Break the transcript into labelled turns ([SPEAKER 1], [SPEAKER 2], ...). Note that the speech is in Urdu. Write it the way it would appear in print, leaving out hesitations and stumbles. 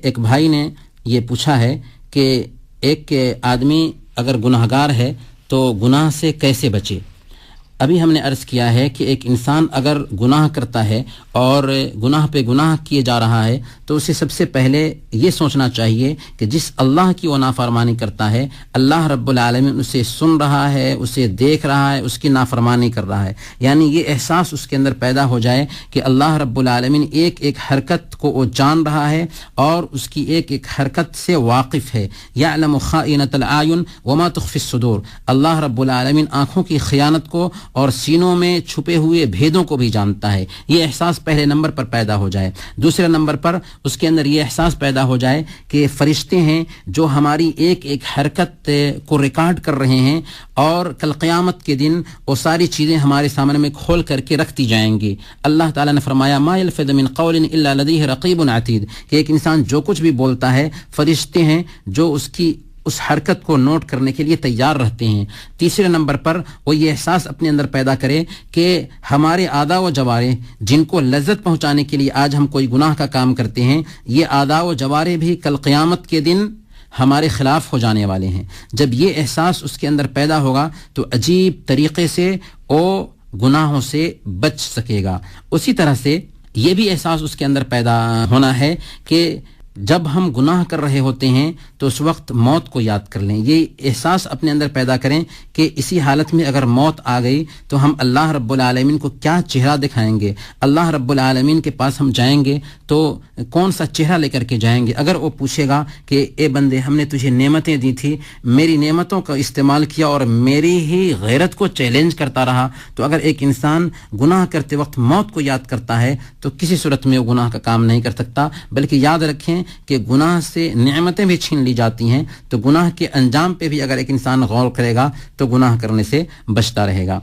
[SPEAKER 1] ایک بھائی نے یہ پوچھا ہے کہ ایک آدمی اگر گناہگار ہے تو گناہ سے کیسے بچے؟ ابھی ہم نے عرض کیا ہے کہ ایک انسان اگر گناہ کرتا ہے اور گناہ پہ گناہ کیے جا رہا ہے تو اسے سب سے پہلے یہ سوچنا چاہیے کہ جس اللہ کی وہ نافرمانی کرتا ہے اللہ رب العالمین اسے سن رہا ہے، اسے دیکھ رہا ہے، اس کی نافرمانی کر رہا ہے. یعنی یہ احساس اس کے اندر پیدا ہو جائے کہ اللہ رب العالمین ایک ایک حرکت کو وہ جان رہا ہے اور اس کی ایک ایک حرکت سے واقف ہے. یعلم خائنۃ الاعین وما تخفی الصدور. اللہ رب العالمین آنکھوں کی خیانت کو اور سینوں میں چھپے ہوئے بھیدوں کو بھی جانتا ہے. یہ احساس پہلے نمبر پر پیدا ہو جائے. دوسرے نمبر پر اس کے اندر یہ احساس پیدا ہو جائے کہ فرشتے ہیں جو ہماری ایک ایک حرکت کو ریکارڈ کر رہے ہیں اور کل قیامت کے دن وہ ساری چیزیں ہمارے سامنے میں کھول کر کے رکھ دی جائیں گی. اللہ تعالیٰ نے فرمایا ما یلفظ من قول الا لدیہ رقیب عتید کہ ایک انسان جو کچھ بھی بولتا ہے فرشتے ہیں جو اس حرکت کو نوٹ کرنے کے لیے تیار رہتے ہیں. تیسرے نمبر پر وہ یہ احساس اپنے اندر پیدا کرے کہ ہمارے اعضاء و جوارح جن کو لذت پہنچانے کے لیے آج ہم کوئی گناہ کا کام کرتے ہیں، یہ اعضاء و جوارح بھی کل قیامت کے دن ہمارے خلاف ہو جانے والے ہیں. جب یہ احساس اس کے اندر پیدا ہوگا تو عجیب طریقے سے وہ گناہوں سے بچ سکے گا. اسی طرح سے یہ بھی احساس اس کے اندر پیدا ہونا ہے کہ جب ہم گناہ کر رہے ہوتے ہیں تو اس وقت موت کو یاد کر لیں. یہ احساس اپنے اندر پیدا کریں کہ اسی حالت میں اگر موت آ گئی تو ہم اللہ رب العالمین کو کیا چہرہ دکھائیں گے. اللہ رب العالمین کے پاس ہم جائیں گے تو کون سا چہرہ لے کر کے جائیں گے؟ اگر وہ پوچھے گا کہ اے بندے ہم نے تجھے نعمتیں دی تھی، میری نعمتوں کا استعمال کیا اور میری ہی غیرت کو چیلنج کرتا رہا، تو اگر ایک انسان گناہ کرتے وقت موت کو یاد کرتا ہے تو کسی صورت میں وہ گناہ کا کام نہیں کر سکتا. بلکہ یاد رکھیں کہ گناہ سے نعمتیں بھی چھین لی جاتی ہیں، تو گناہ کے انجام پہ بھی اگر ایک انسان غور کرے گا تو گناہ کرنے سے بچتا رہے گا.